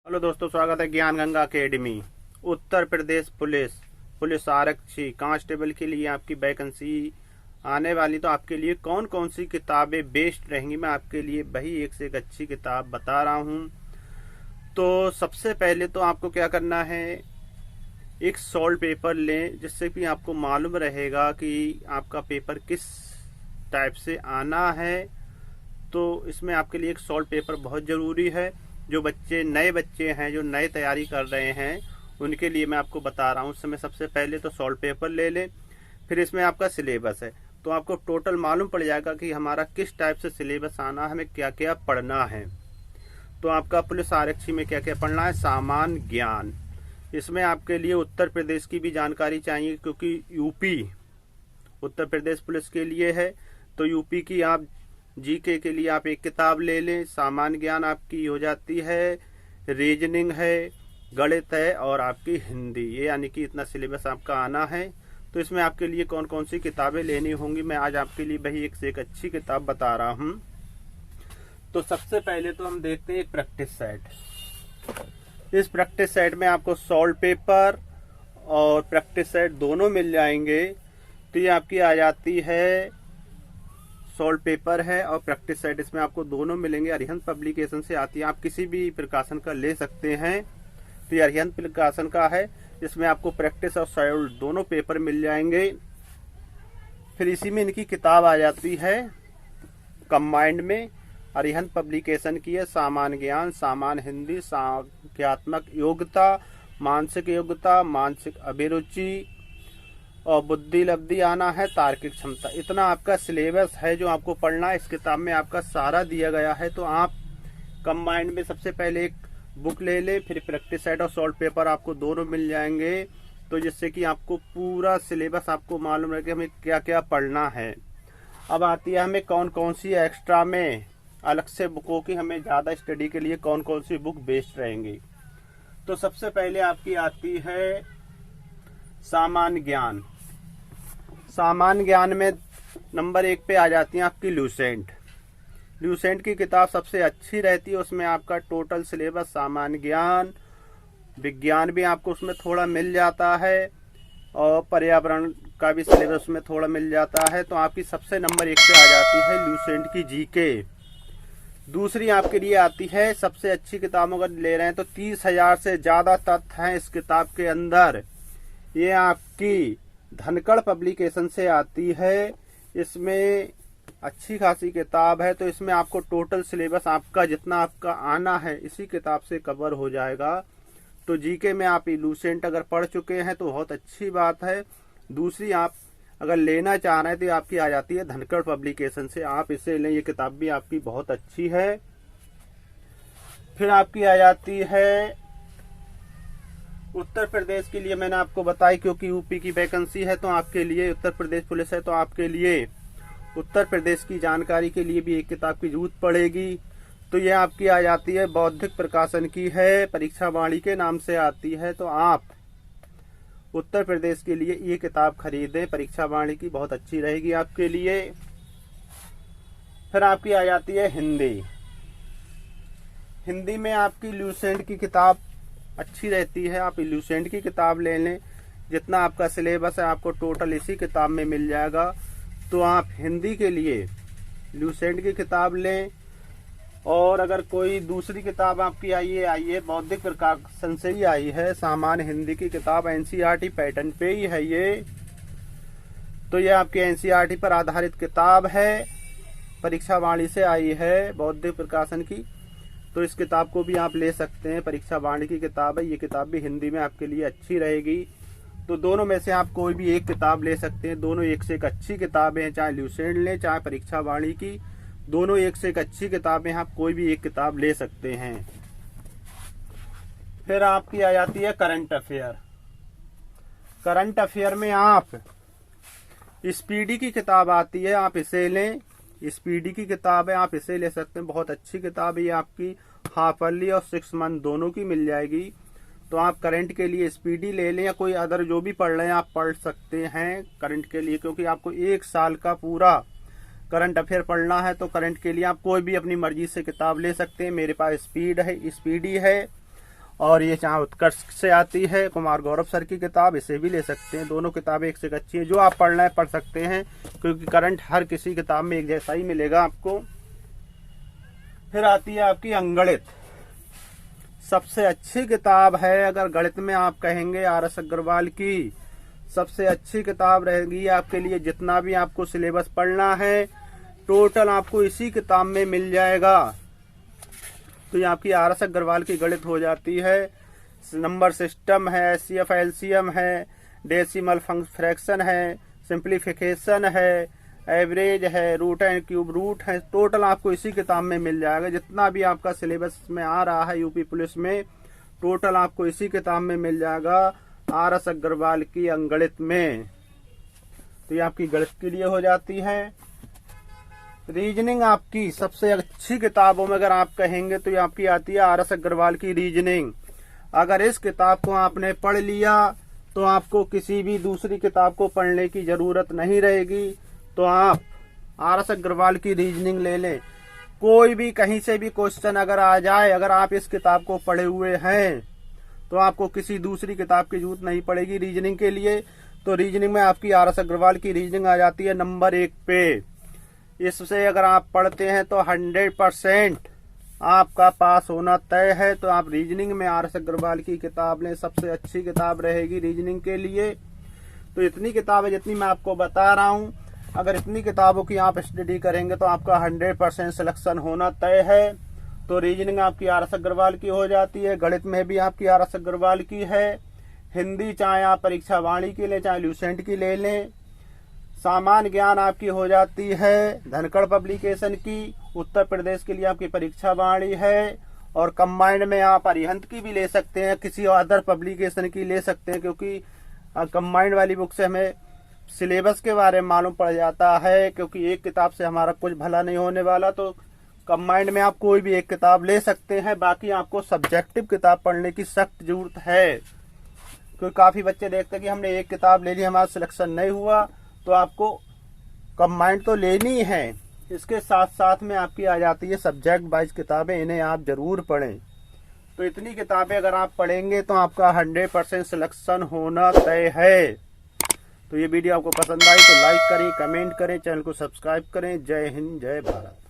Hello दोस्तों, स्वागत है ज्ञान गंगा अकेडमी। उत्तर प्रदेश पुलिस आरक्षी कांस्टेबल के लिए आपकी वैकेंसी आने वाली, तो आपके लिए कौन कौन सी किताबें बेस्ट रहेंगी, मैं आपके लिए वही एक से एक अच्छी किताब बता रहा हूँ। तो सबसे पहले तो आपको क्या करना है, एक सॉल्व पेपर लें, जिससे कि आपको मालूम रहेगा कि आपका पेपर किस टाइप से आना है। तो इसमें आपके लिए एक सॉल्व पेपर बहुत ज़रूरी है। जो नए बच्चे हैं, जो नए तैयारी कर रहे हैं, उनके लिए मैं आपको बता रहा हूँ। उस समय सबसे पहले तो सॉल्व पेपर ले लें, फिर इसमें आपका सिलेबस है, तो आपको टोटल मालूम पड़ जाएगा कि हमारा किस टाइप से सिलेबस आना है, हमें क्या क्या पढ़ना है। तो आपका पुलिस आरक्षी में क्या क्या पढ़ना है, सामान्य ज्ञान। इसमें आपके लिए उत्तर प्रदेश की भी जानकारी चाहिए, क्योंकि यूपी उत्तर प्रदेश पुलिस के लिए है। तो यूपी की आप जीके के लिए आप एक किताब ले लें। सामान्य ज्ञान आपकी हो जाती है, रीजनिंग है, गणित है और आपकी हिंदी, ये यानी कि इतना सिलेबस आपका आना है। तो इसमें आपके लिए कौन कौन सी किताबें लेनी होंगी, मैं आज आपके लिए वही एक से एक अच्छी किताब बता रहा हूँ। तो सबसे पहले तो हम देखते हैं एक प्रैक्टिस सेट। इस प्रैक्टिस सेट में आपको सॉल्व पेपर और प्रैक्टिस सेट दोनों मिल जाएंगे। तो ये आपकी आ जाती है, सॉल्व पेपर है और प्रैक्टिस सेट, इसमें आपको दोनों मिलेंगे। अरिहंत पब्लिकेशन से आती है, आप किसी भी प्रकाशन का ले सकते हैं। तो ये अरिहंत प्रकाशन का है, इसमें आपको प्रैक्टिस और सॉल्व दोनों पेपर मिल जाएंगे। फिर इसी में इनकी किताब आ जाती है कंबाइंड में, अरिहंत पब्लिकेशन की है। सामान्य ज्ञान, सामान्य हिंदी, संख्यात्मक योग्यता, मानसिक अभिरुचि और बुद्धि लब्धि आना है, तार्किक क्षमता। इतना आपका सिलेबस है जो आपको पढ़ना है। इस किताब में आपका सारा दिया गया है। तो आप कंबाइंड में सबसे पहले एक बुक ले लें, फिर प्रैक्टिस सेट और सॉल्व पेपर आपको दोनों मिल जाएंगे। तो जिससे कि आपको पूरा सिलेबस आपको मालूम रहे कि हमें क्या क्या पढ़ना है। अब आती है हमें कौन कौन सी एक्स्ट्रा में अलग से बुकों की, हमें ज़्यादा स्टडी के लिए कौन कौन सी बुक बेस्ट रहेंगी। तो सबसे पहले आपकी आती है सामान्य ज्ञान। सामान्य ज्ञान में नंबर 1 पे आ जाती है आपकी ल्यूसेंट की किताब सबसे अच्छी रहती है। उसमें आपका टोटल सिलेबस सामान्य ज्ञान, विज्ञान भी आपको उसमें थोड़ा मिल जाता है और पर्यावरण का भी सिलेबस उसमें थोड़ा मिल जाता है। तो आपकी सबसे नंबर 1 पे आ जाती है ल्यूसेंट की जीके। दूसरी आपके लिए आती है सबसे अच्छी किताब, अगर ले रहे हैं तो 30,000 से ज़्यादा तथ्य हैं इस किताब के अंदर। ये आपकी धनकड़ पब्लिकेशन से आती है। इसमें अच्छी खासी किताब है। तो इसमें आपको टोटल सिलेबस आपका जितना आपका आना है इसी किताब से कवर हो जाएगा। तो जीके में आप लूसेंट अगर पढ़ चुके हैं तो बहुत अच्छी बात है। दूसरी आप अगर लेना चाह रहे हैं तो आपकी आ जाती है धनकड़ पब्लिकेशन से, आप इसे लें, ये किताब भी आपकी बहुत अच्छी है। फिर आपकी आ जाती है उत्तर प्रदेश के लिए, मैंने आपको बताई क्योंकि यूपी की वैकेंसी है, तो आपके लिए उत्तर प्रदेश पुलिस है, तो आपके लिए उत्तर प्रदेश की जानकारी के लिए भी एक किताब की जरूरत पड़ेगी। तो ये आपकी आ जाती है, बौद्धिक प्रकाशन की है, परीक्षा वाणी के नाम से आती है। तो आप उत्तर प्रदेश के लिए ये किताब खरीदें, परीक्षा वाणी की, बहुत अच्छी रहेगी आपके लिए। फिर आपकी आ जाती है हिंदी में आपकी ल्यूसेंट की किताब अच्छी रहती है। आप ल्यूसेंट की किताब ले लें, जितना आपका सिलेबस है आपको टोटल इसी किताब में मिल जाएगा। तो आप हिंदी के लिए ल्यूसेंट की किताब लें। और अगर कोई दूसरी किताब आपकी आई है बौद्धिक प्रकाशन से ही आई है, सामान्य हिंदी की किताब, एनसीईआरटी पैटर्न पे ही है ये। तो ये आपकी एनसीईआरटी पर आधारित किताब है, परीक्षा वाणी से आई है, बौद्धिक प्रकाशन की। तो इस किताब को भी आप ले सकते हैं, परीक्षा वाणी की किताब है। ये किताब भी हिंदी में आपके लिए अच्छी रहेगी। तो दोनों में से आप कोई भी एक किताब ले सकते हैं। दोनों एक से एक अच्छी किताबें हैं, चाहे ल्यूसेंट लें चाहे परीक्षा वाणी की, दोनों एक से एक अच्छी किताबें, आप कोई भी एक किताब ले सकते हैं। फिर आपकी आ जाती है करंट अफेयर में आप स्पीडी की किताब आती है, आप इसे लें। स्पीडी की किताब है, आप इसे ले सकते हैं, बहुत अच्छी किताब है। ये आपकी हाफ ईयरली और 6 मंथ दोनों की मिल जाएगी। तो आप करंट के लिए स्पीडी ले लें, या कोई अदर जो भी पढ़ रहे हैं आप पढ़ सकते हैं करंट के लिए, क्योंकि आपको 1 साल का पूरा करंट अफेयर पढ़ना है। तो करंट के लिए आप कोई भी अपनी मर्जी से किताब ले सकते हैं। मेरे पास स्पीडी है, और ये चाहे उत्कर्ष से आती है, कुमार गौरव सर की किताब, इसे भी ले सकते हैं। दोनों किताबें एक से एक अच्छी है, जो आप पढ़ना है पढ़ सकते हैं, क्योंकि करंट हर किसी किताब में एक जैसा ही मिलेगा आपको। फिर आती है आपकी अंगणित, सबसे अच्छी किताब है अगर गणित में आप कहेंगे RS अग्रवाल की सबसे अच्छी किताब रहेगी आपके लिए। जितना भी आपको सिलेबस पढ़ना है टोटल आपको इसी किताब में मिल जाएगा। तो ये आपकी RS अग्रवाल की गणित हो जाती है। नंबर सिस्टम है, HCF LCM है, डेसिमल फ्रैक्शन है, सिंप्लीफिकेशन है, एवरेज है, रूट एंड क्यूब रूट है, टोटल आपको इसी किताब में मिल जाएगा। जितना भी आपका सिलेबस में आ रहा है यूपी पुलिस में, टोटल आपको इसी किताब में मिल जाएगा RS अग्रवाल की अंगणित में। तो ये आपकी गणित के लिए हो जाती है। रीजनिंग आपकी सबसे अच्छी किताबों में अगर आप कहेंगे तो ये आपकी आती है RS अग्रवाल की रीजनिंग। अगर इस किताब को आपने पढ़ लिया तो आपको किसी भी दूसरी किताब को पढ़ने की जरूरत नहीं रहेगी। तो आप RS अग्रवाल की रीजनिंग ले लें। कोई भी कहीं से भी क्वेश्चन अगर आ जाए, अगर आप इस किताब को पढ़े हुए हैं तो आपको किसी दूसरी किताब की जरूरत नहीं पड़ेगी रीजनिंग के लिए। तो रीजनिंग में आपकी RS अग्रवाल की रीजनिंग आ जाती है नंबर 1 पे। इससे अगर आप पढ़ते हैं तो 100% आपका पास होना तय है। तो आप रीजनिंग में RS अग्रवाल की किताब लें, सबसे अच्छी किताब रहेगी रीजनिंग के लिए। तो इतनी किताब है जितनी मैं आपको बता रहा हूँ। अगर इतनी किताबों की आप स्टडी करेंगे तो आपका 100% सिलेक्शन होना तय है। तो रीजनिंग आपकी RS अग्रवाल की हो जाती है। गणित में भी आपकी RS अग्रवाल की है। हिंदी चाहे आप परीक्षा वाणी की लें चाहे ल्यूसेंट की ले लें। सामान्य ज्ञान आपकी हो जाती है धनखड़ पब्लिकेशन की, उत्तर प्रदेश के लिए आपकी परीक्षा वाणी है। और कंबाइंड में आप अरिहंत की भी ले सकते हैं, किसी अदर पब्लिकेशन की ले सकते हैं, क्योंकि कंबाइंड वाली बुक से हमें सिलेबस के बारे में मालूम पड़ जाता है। क्योंकि एक किताब से हमारा कुछ भला नहीं होने वाला, तो कंबाइंड में आप कोई भी एक किताब ले सकते हैं। बाकी आपको सब्जेक्टिव किताब पढ़ने की सख्त जरूरत है, क्योंकि काफी बच्चे देखते हैं कि हमने एक किताब ले ली, हमारा सिलेक्शन नहीं हुआ। तो आपको कंबाइंड तो लेनी है, इसके साथ साथ में आपकी आ जाती है सब्जेक्ट वाइज किताबें, इन्हें आप जरूर पढ़ें। तो इतनी किताबें अगर आप पढ़ेंगे तो आपका 100% सिलेक्शन होना तय है। तो ये वीडियो आपको पसंद आई तो लाइक करें, कमेंट करें, चैनल को सब्सक्राइब करें। जय हिंद, जय भारत।